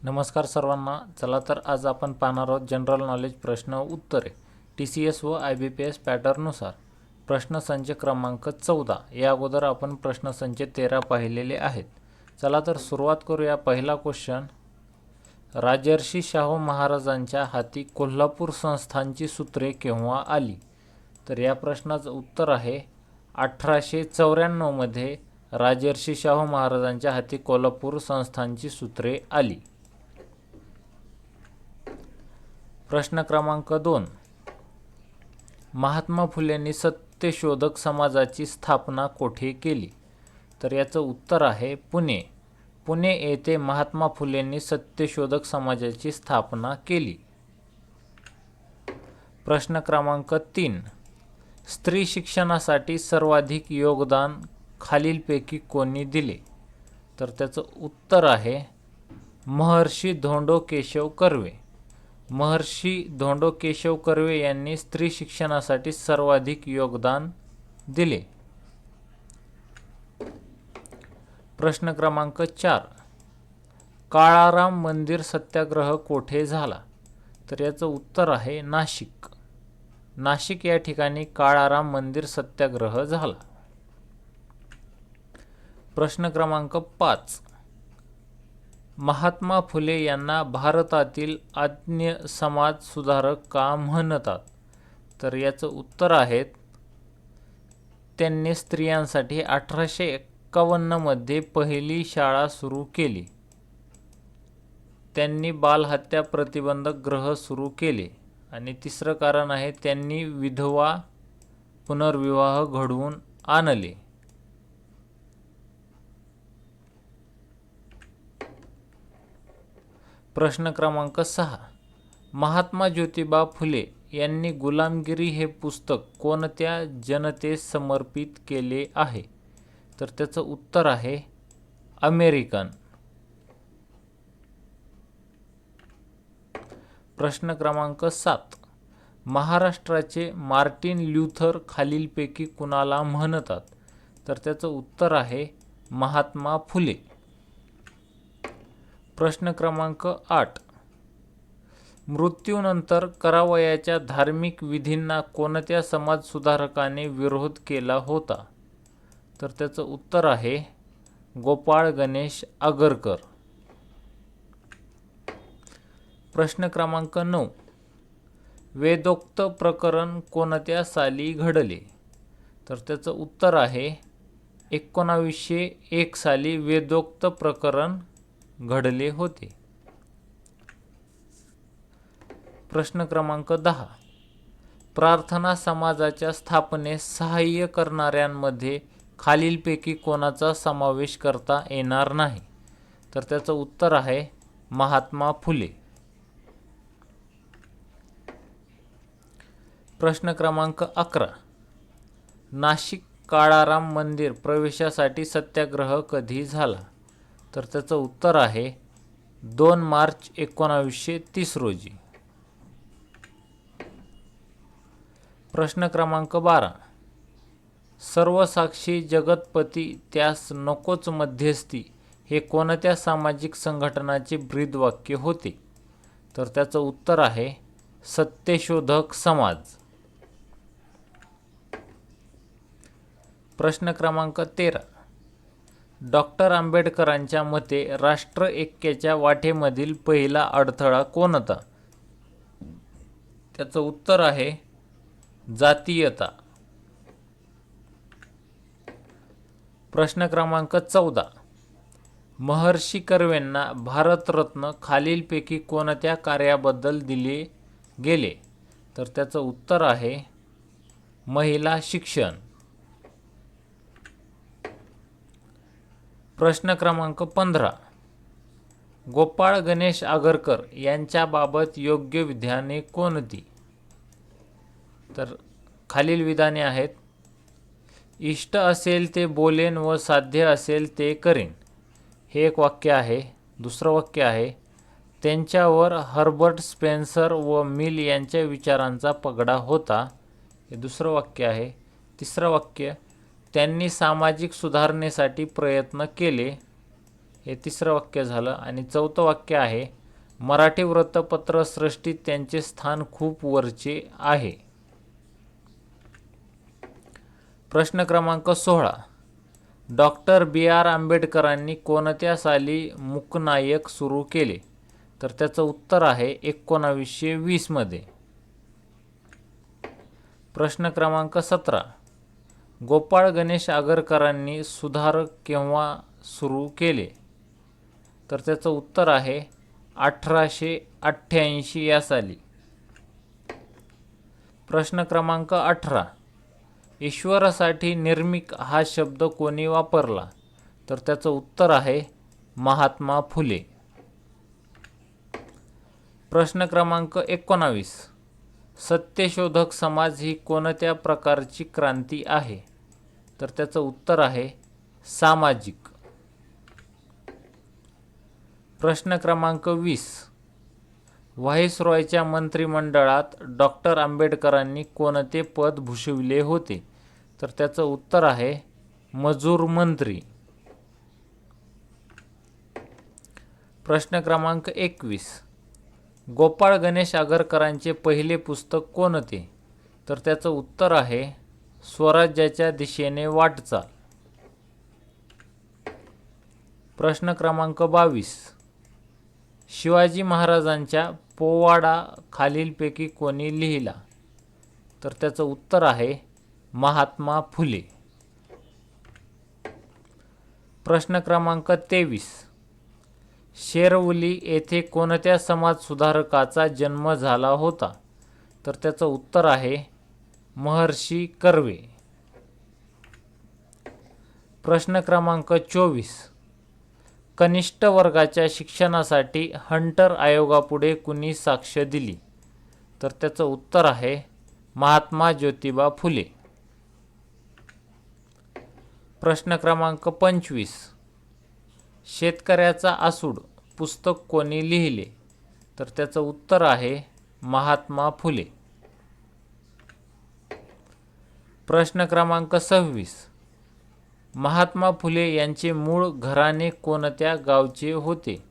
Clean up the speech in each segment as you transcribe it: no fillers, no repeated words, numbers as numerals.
नमस्कार सर्वांना. चला तर आज आपण पाहणार आहोत जनरल नॉलेज प्रश्न उत्तरे TCS व IBPS पॅटर्ननुसार. प्रश्नसंच क्रमांक 14. या अगोदर आपण प्रश्नसंच 13 पाहिलेले आहेत. चला तर सुरुवात करूया. पहिला क्वेश्चन, राजर्षी शाहू महाराजांच्या हाती कोल्हापूर संस्थानची सूत्रे केव्हा आली? तर या प्रश्नाचं उत्तर आहे 1894 मध्ये राजर्षी शाहू महाराजांच्या हाती कोल्हापूर संस्थानची सूत्रे आली. प्रश्न क्रमांक 2, महात्मा फुलेंनी सत्यशोधक समाजाची स्थापना कोठे केली? तर याचं उत्तर आहे पुणे. पुणे येथे महात्मा फुलेंनी सत्यशोधक समाजाची स्थापना केली. प्रश्न क्रमांक 3, स्त्री शिक्षणासाठी सर्वाधिक योगदान खालीलपैकी कोणी दिले? तर त्याचं उत्तर आहे महर्षी धोंडो केशव कर्वे. महर्षी धोंडो केशव कर्वे यांनी स्त्री शिक्षणासाठी सर्वाधिक योगदान दिले. प्रश्न क्रमांक 4, काळाराम मंदिर सत्याग्रह कोठे झाला? तर याचं उत्तर आहे नाशिक. नाशिक या ठिकाणी काळाराम मंदिर सत्याग्रह झाला. प्रश्न क्रमांक 5, महात्मा फुले यांना भारतातील आद्य समाज सुधारक का म्हणतात? तर याचं उत्तर आहे त्यांनी स्त्रियांसाठी 1851 मध्ये पहिली शाळा सुरू केली. त्यांनी बालहत्या प्रतिबंधक गृह सुरू केले. आणि तिसरं कारण आहे त्यांनी विधवा पुनर्विवाह घडवून आणले. प्रश्न क्रमांक 6, महात्मा ज्योतिबा फुले यांनी गुलामगिरी हे पुस्तक कोणत्या जनतेस समर्पित केले आहे? तर त्याचं उत्तर आहे अमेरिकन. प्रश्न क्रमांक 7, महाराष्ट्राचे मार्टिन ल्यूथर खालीलपैकी कुणाला म्हणतात? तर त्याचं उत्तर आहे महात्मा फुले. प्रश्न क्रमांक 8, मृत्यूनंतर करावयाच्या धार्मिक विधींना कोणत्या समाजसुधारकाने विरोध केला होता? तर त्याचं उत्तर आहे गोपाळ गणेश आगरकर. प्रश्न क्रमांक 9, वेदोक्त प्रकरण कोणत्या साली घडले? तर त्याचं उत्तर आहे 1901 साली वेदोक्त प्रकरण घडले होते. प्रश्न क्रमांक 10, प्रार्थना समाजाच्या स्थापनेस सहाय्य करणाऱ्यांमध्ये खालीलपैकी कोणाचा समावेश करता येणार नाही? तर त्याचं उत्तर आहे महात्मा फुले. प्रश्न क्रमांक 11, नाशिक काळाराम मंदिर प्रवेशासाठी सत्याग्रह कधी झाला? तर त्याचं उत्तर आहे 2 मार्च 1930 रोजी. प्रश्न क्रमांक 12, सर्वसाक्षी जगतपती त्यास नकोच मध्यस्थी हे कोणत्या सामाजिक संघटनाचे ब्रीदवाक्य होते? तर त्याचं उत्तर आहे सत्यशोधक समाज. प्रश्न क्रमांक 13, डॉक्टर आंबेडकरांच्या मते राष्ट्र ऐक्याच्या वाटेमधील पहिला अडथळा कोणता? त्याचं उत्तर आहे जातीयता. प्रश्न क्रमांक 14, महर्षी कर्वेंना भारतरत्न खालीलपैकी कोणत्या कार्याबद्दल दिले गेले? तर त्याचं उत्तर आहे महिला शिक्षण. प्रश्न क्रमांक 15, गोपाळ गणेश आगरकर यांच्याबाबत योग्य विधाने कोणती? तर खालील विधाने आहेत इष्ट असेल ते बोलेन व साध्य असेल ते करीन, हे एक वाक्य आहे. दुसरं वाक्य आहे त्यांच्यावर हर्बर्ट स्पेन्सर व मिल यांच्या विचारांचा पगडा होता, हे दुसरं वाक्य आहे. तिसरं वाक्य त्यांनी सामाजिक सुधारणेसाठी प्रयत्न केले, हे तिसरं वाक्य झालं. आणि चौथं वाक्य आहे, मराठी वृत्तपत्र सृष्टीत त्यांचे स्थान खूप वरचे आहे. प्रश्न क्रमांक 16. डॉक्टर बी आर आंबेडकरांनी कोणत्या साली मूकनायक सुरू केले? तर त्याचं उत्तर आहे 1920 मध्ये. प्रश्न क्रमांक 17. गोपाळ गणेश आगरकरांनी सुधारक केव्हा सुरू केले? तर त्याचं उत्तर आहे 1888 या साली. प्रश्न क्रमांक 18. ईश्वरासाठी निर्मिक हा शब्द कोणी वापरला? तर त्याचं उत्तर आहे महात्मा फुले. प्रश्न क्रमांक 19. सत्यशोधक समाज ही कोणत्या प्रकारची क्रांती आहे? तर त्याचं उत्तर आहे सामाजिक. प्रश्न क्रमांक 20. व्हाईसरॉयच्या मंत्रिमंडळात डॉक्टर आंबेडकरांनी कोणते पद भूषविले होते? तर त्याचं उत्तर आहे मजूर मंत्री. प्रश्न क्रमांक 21. गोपाळ गणेश आगरकरांचे पहिले पुस्तक कोणते? तर त्याचं उत्तर आहे स्वराज्याच्या दिशेने वाटचाल. प्रश्न क्रमांक 22. शिवाजी महाराजांच्या पोवाडा खालीलपैकी कोणी लिहिला? तर त्याचं उत्तर आहे महात्मा फुले. प्रश्न क्रमांक 23. शेरवली येथे कोणत्या समाजसुधारकाचा जन्म झाला होता? तर त्याचं उत्तर आहे महर्षी कर्वे. प्रश्न क्रमांक 24. कनिष्ठ वर्गाच्या शिक्षणासाठी हंटर आयोगापुढे कुणी साक्ष दिली? तर त्याचं उत्तर आहे महात्मा ज्योतिबा फुले. प्रश्न क्रमांक 25. शेतकऱ्याचा आसूड पुस्तक कोणी लिहिले? तर त्याचं उत्तर आहे महात्मा फुले. प्रश्न क्रमांक 26. महात्मा फुले यांचे मूळ घराणे कोणत्या गावचे होते?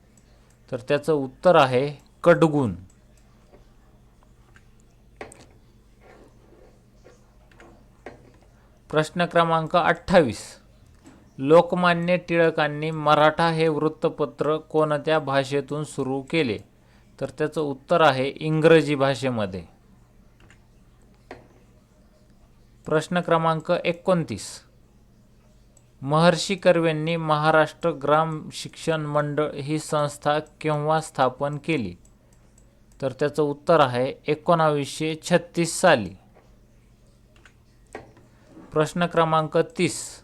तर त्याचं उत्तर आहे कडगुण. प्रश्न क्रमांक 28. लोकमान्य टिळकांनी मराठा हे वृत्तपत्र कोणत्या भाषेतून सुरू केले? तर त्याचं उत्तर आहे इंग्रजी भाषेमध्ये. प्रश्न क्रमांक 29. महर्षी कर्वेंनी महाराष्ट्र ग्राम शिक्षण मंडळ ही संस्था केव्हा स्थापन केली? तर त्याचं उत्तर आहे 1936 साली. प्रश्न क्रमांक 30.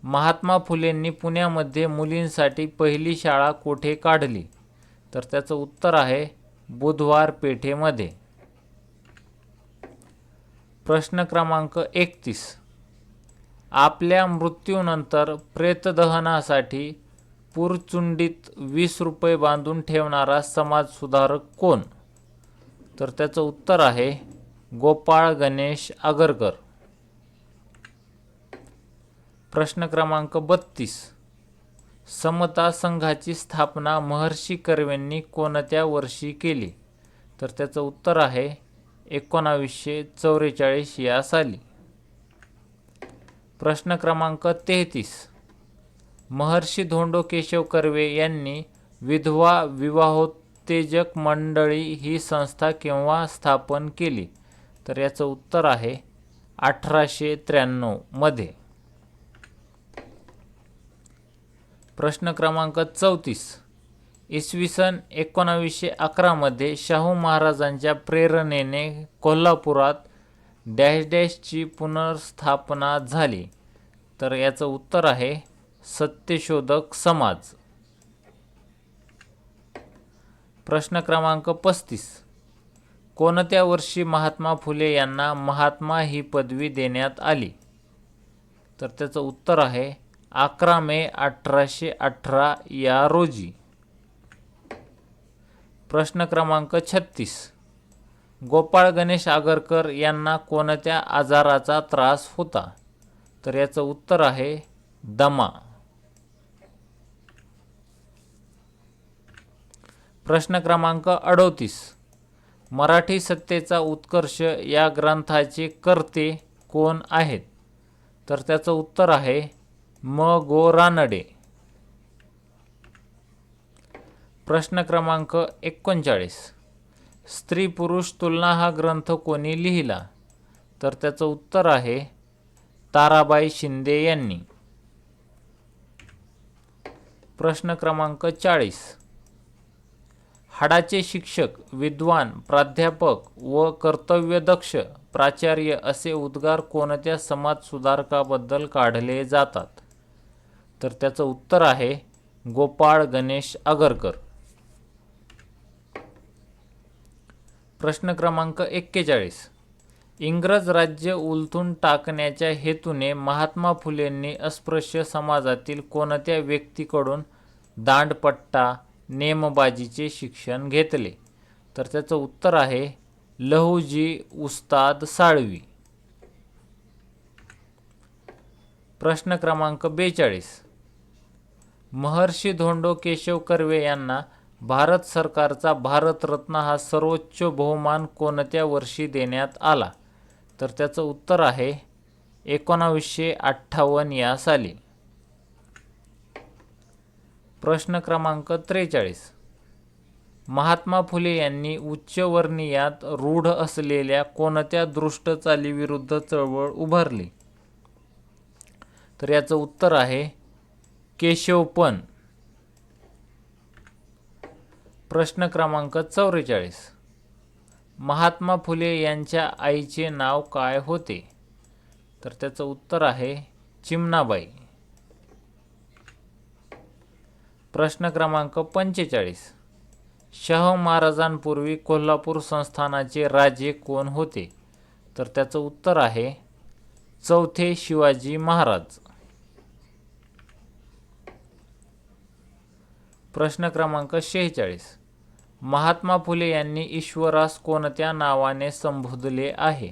महात्मा फुलेंनी पुण्यामध्ये मुलींसाठी पहिली शाळा कोठे काढली? तर त्याचं उत्तर आहे बुधवार पेठेमध्ये. प्रश्न क्रमांक 31. आपल्या मृत्यूनंतर प्रेतदहनासाठी पुरचुंडीत 20 रुपये बांधून ठेवणारा समाजसुधारक कोण? तर त्याचं उत्तर आहे गोपाळ गणेश आगरकर. प्रश्न क्रमांक 32. समता संघाची स्थापना महर्षी कर्वेंनी कोणत्या वर्षी केली? तर त्याचं उत्तर आहे 1944 या साली. प्रश्न क्रमांक 33. महर्षी धोंडो केशव कर्वे यांनी विधवा विवाहोत्तेजक मंडळी ही संस्था केव्हा स्थापन केली? तर याचं उत्तर आहे 1893 मध्ये. प्रश्न क्रमांक 34. इसवी सन 1911 मध्ये शाहू महाराजांच्या प्रेरणेने कोल्हापुरात डॅश डॅशची पुनर्स्थापना झाली? तर याचं उत्तर आहे सत्यशोधक समाज. प्रश्न क्रमांक 35. कोणत्या वर्षी महात्मा फुले यांना महात्मा ही पदवी देण्यात आली? तर त्याचं उत्तर आहे 11 मे 1818 या रोजी. प्रश्न क्रमांक 36. गोपाळ गणेश आगरकर यांना कोणत्या आजाराचा त्रास होता? तर याचं उत्तर आहे दमा. प्रश्न क्रमांक 38. मराठी सत्तेचा उत्कर्ष या ग्रंथाचे कर्ते कोण आहेत? तर त्याचं उत्तर आहे म. गो. रानडे. प्रश्न क्रमांक 39. स्त्री पुरुष तुलना हा ग्रंथ कोणी लिहिला? तर त्याचं उत्तर आहे ताराबाई शिंदे यांनी. प्रश्न क्रमांक 40. हाडाचे शिक्षक, विद्वान, प्राध्यापक व कर्तव्यदक्ष प्राचार्य असे उद्गार कोणत्या समाजसुधारकाबद्दल काढले जातात? तर त्याचं उत्तर आहे गोपाळ गणेश आगरकर. प्रश्न क्रमांक 41. इंग्रज राज्य उलथून टाकण्याच्या हेतूने महात्मा फुलेंनी अस्पृश्य समाजातील कोणत्या व्यक्तीकडून दांडपट्टा, नेमबाजीचे शिक्षण घेतले? तर त्याचं उत्तर आहे लहुजी उस्ताद साळवी. प्रश्न क्रमांक 42. महर्षी धोंडो केशव कर्वे यांना भारत सरकारचा भारतरत्न हा सर्वोच्च बहुमान कोणत्या वर्षी देण्यात आला? तर त्याचं उत्तर आहे 1958 या साली. प्रश्न क्रमांक 43. महात्मा फुले यांनी उच्चवर्णीयात रूढ असलेल्या कोणत्या दृष्ट चालीविरुद्ध चळवळ उभारली? तर याचं उत्तर आहे केशवपण. प्रश्न क्रमांक 44. महात्मा फुले यांच्या आईचे नाव काय होते? तर त्याचं उत्तर आहे चिमणाबाई. प्रश्न क्रमांक 45. शाहू महाराजांपूर्वी कोल्हापूर संस्थानाचे राजे कोण होते? तर त्याचं उत्तर आहे चौथे शिवाजी महाराज. प्रश्न क्रमांक 46. महात्मा फुले यांनी ईश्वरास कोणत्या नावाने संबोधले आहे?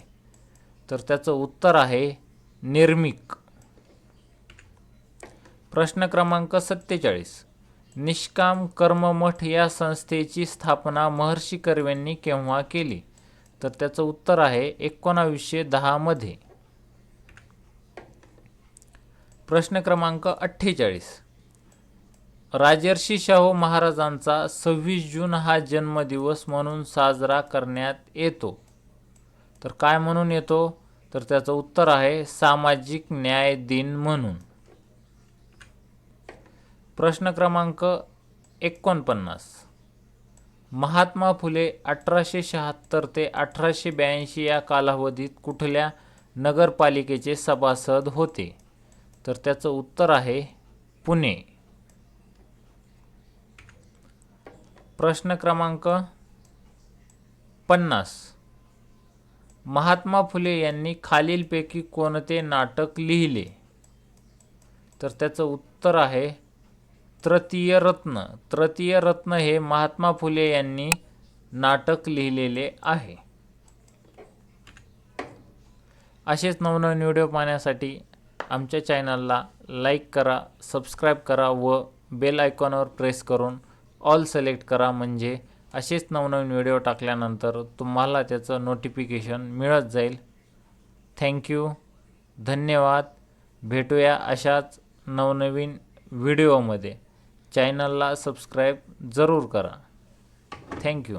तर त्याचं उत्तर आहे निर्मिक. प्रश्न क्रमांक 47. निष्काम कर्ममठ या संस्थेची स्थापना महर्षी कर्वेंनी केव्हा केली? तर त्याचं उत्तर आहे 1910 मध्ये. प्रश्न क्रमांक 48. राजर्षी शाहू महाराजांचा 26 जून हा जन्मदिवस म्हणून साजरा करण्यात येतो. तर काय म्हणून येतो? तर त्याचं उत्तर आहे सामाजिक न्याय दिन म्हणून. प्रश्न क्रमांक 49. महात्मा फुले 1876 ते 1882 या कालावधीत कुठल्या नगरपालिकेचे सभासद होते? तर त्याचं उत्तर आहे पुणे. प्रश्न क्रमांक 50. महात्मा फुले यांनी खालीलपैकी कोणते नाटक लिहिले? तर त्याचं उत्तर आहे तृतीय रत्न. तृतीय रत्न हे महात्मा फुले यांनी नाटक लिहिलेले आहे. असेच नवनवीन व्हिडिओ पाहण्यासाठी आमच्या चॅनलला लाईक करा, सबस्क्राईब करा व बेल आयकॉनवर प्रेस करून ऑल सिलेक्ट करा, म्हणजे असेच नवनवीन व्हिडिओ टाकल्यानंतर तुम्हाला त्याचं नोटिफिकेशन मिळत जाईल. थँक्यू, धन्यवाद. भेटूया अशाच नवनवीन व्हिडिओमध्ये. चॅनलला सबस्क्राईब जरूर करा. थँक्यू.